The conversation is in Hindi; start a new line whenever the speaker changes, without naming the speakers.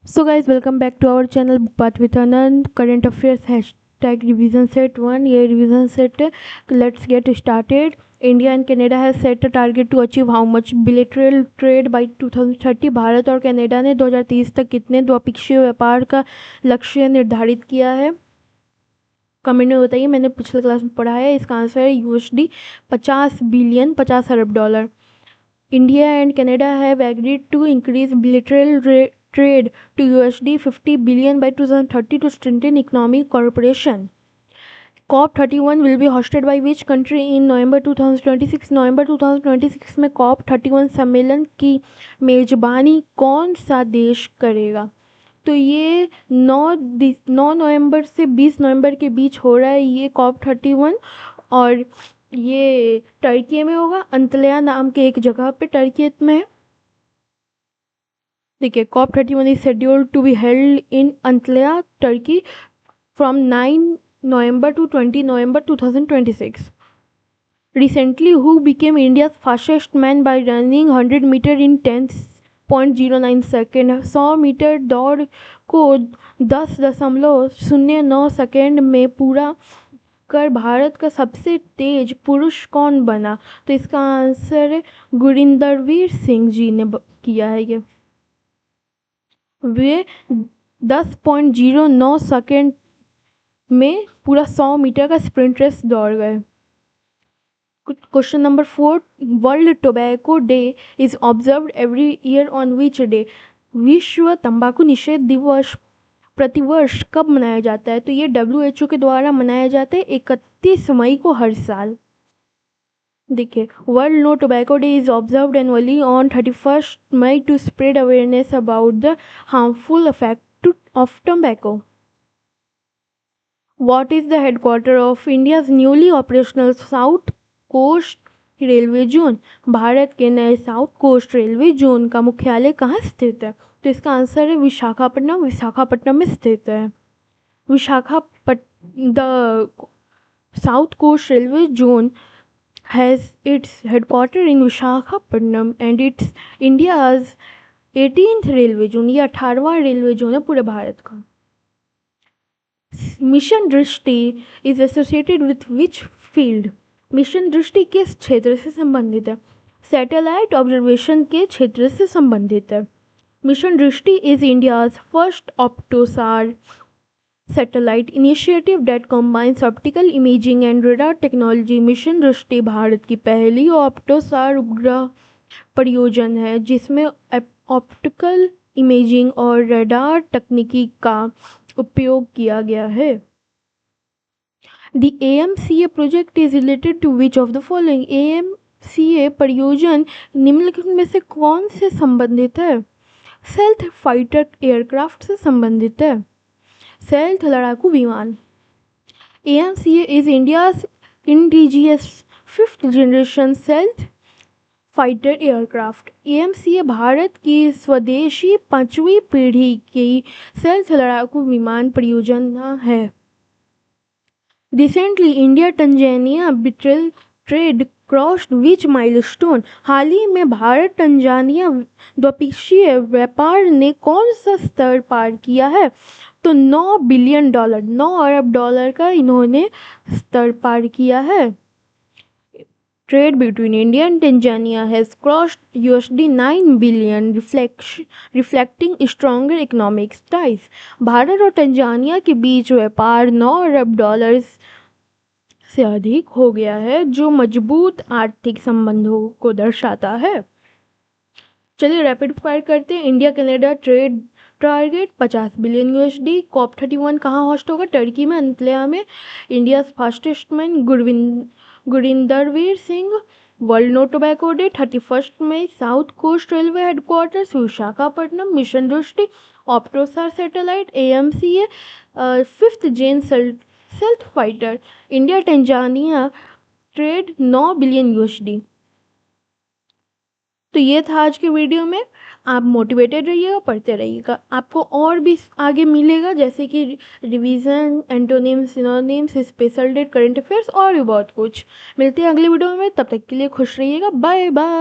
So guys, welcome back to our channel Bookpath with Anand. Current affairs hashtag revision set 1. ये revision set है. Let's get started. India and Canada has set a target to achieve how much bilateral trade by 2030. Bharat और कनाडा ने 2030 तक कितने द्विपक्षीय व्यापार का लक्ष्य निर्धारित किया है? कमेंट में बताइए. मैंने पिछले क्लास में पढ़ा है. इसका आंसर है USD 50 billion, 50 Arab dollar. India and Canada have agreed to increase bilateral trade to USD 50 billion by 2030 to strengthen economic cooperation. COP31 will be hosted by which country in November 2026? नवंबर 2026 में COP31 सम्मेलन की मेजबानी कौन सा देश करेगा? तो ये 9 नवंबर से 20 नवंबर के बीच हो रहा है ये COP31 और ये टर्की में होगा. अंतल्या नाम के एक जगह पे टर्की में है. देखिए, COP31 is scheduled to be held in Antalya Turkey from 9 November to 20 November 2026. Recently, who became India's fastest man by running 100 meter in 10.09 second? 100 metre दौड़ को 10.09 सेकेंड में पूरा कर भारत का सबसे तेज पुरुष कौन बना? तो इसका आंसर गुरिंदरवीर सिंह जी ने किया है. ये वे 10.09 सेकेंड में पूरा 100 मीटर का स्प्रिंट रेस दौड़ गए. Question number 4. World tobacco day is observed every year on which day? विश्व तंबाकू निषेध दिवस प्रतिवर्ष कब मनाया जाता है? तो ये WHO के द्वारा मनाया जाता है 31 मई को हर साल. देखिए, world no tobacco day is observed annually on 31 May to spread awareness about the harmful effect of tobacco. What is the headquarter of India's newly operational south coast railway zone? Bharat के नए साउथ कोस्ट रेलवे जोन का मुख्यालय कहाँ स्थित है? तो इसका आंसर है विशाखापट्टनम. विशाखापट्टनम में स्थित है. The south coast railway zone has its headquarter in Visakhapatnam and it's India's 18th railway zone. ये 18वां रेलवे जोन है पूरे भारत का. Mission Drishti is associated with which field? Mission दृष्टि किस क्षेत्र से संबंधित है? सैटेलाइट ऑब्जर्वेशन के क्षेत्र से संबंधित है. Mission Drishti is India's first OptoSAR satellite initiative that combines optical imaging and radar technology. Mission Drishti Bharat की पहली ऑप्टोसार उपग्रह परियोजना है जिसमें ऑप्टिकल इमेजिंग और रेडार तकनीकी का उपयोग किया गया है. The AMCA project is related to which of the following? AMCA परियोजना निम्नलिखित में से कौन से संबंधित है? सेल्थ फाइटर एयरक्राफ्ट से संबंधित है. सेल्थ लड़ाकू विमान. AMCA is India's indigenous 5th generation stealth fighter aircraft. AMCA Bharat की स्वदेशी 5वीं पीढ़ी की सेल्थ लड़ाकू विमान परियोजना है. रिसेंटली इंडिया टंजानिया बिटरल ट्रेड क्रॉस्ड विच माइलस्टोन? हाल ही में भारत टंजानिया द्विपक्षीय व्यापार ने कौन सा स्तर पार किया है? तो 9 बिलियन डॉलर, 9 अरब डॉलर का इन्होंने स्तर पार किया है. Trade between India and Tanzania has crossed USD 9 billion reflecting stronger economic ties. Bharat और टंजानिया के बीच व्यापार 9 अरब डॉलर से अधिक हो गया है जो मजबूत आर्थिक संबंधों को दर्शाता है. चलिए रैपिड फायर करते हैं. India Canada trade target 50 billion USD. COP31 कहाँ होस्ट होगा? टर्की में, अंतल्या में. India fastest man Gurindervir Singh. World no tobacco day 31 May. South coast railway headquarters Visakhapatnam. Mission Drishti OptoSAR satellite. AMCA 5th gen stealth fighter. India Tanzania trade 9 billion USD. तो ये था आज के वीडियो में. आप मोटिवेटेड रहिएगा, पढ़ते रहिएगा. आपको और भी आगे मिलेगा जैसे कि revision, antonyms, synonyms, special date, current affairs और भी बहुत कुछ. मिलते हैं अगले वीडियो में. तब तक के लिए खुश रहिएगा. Bye bye.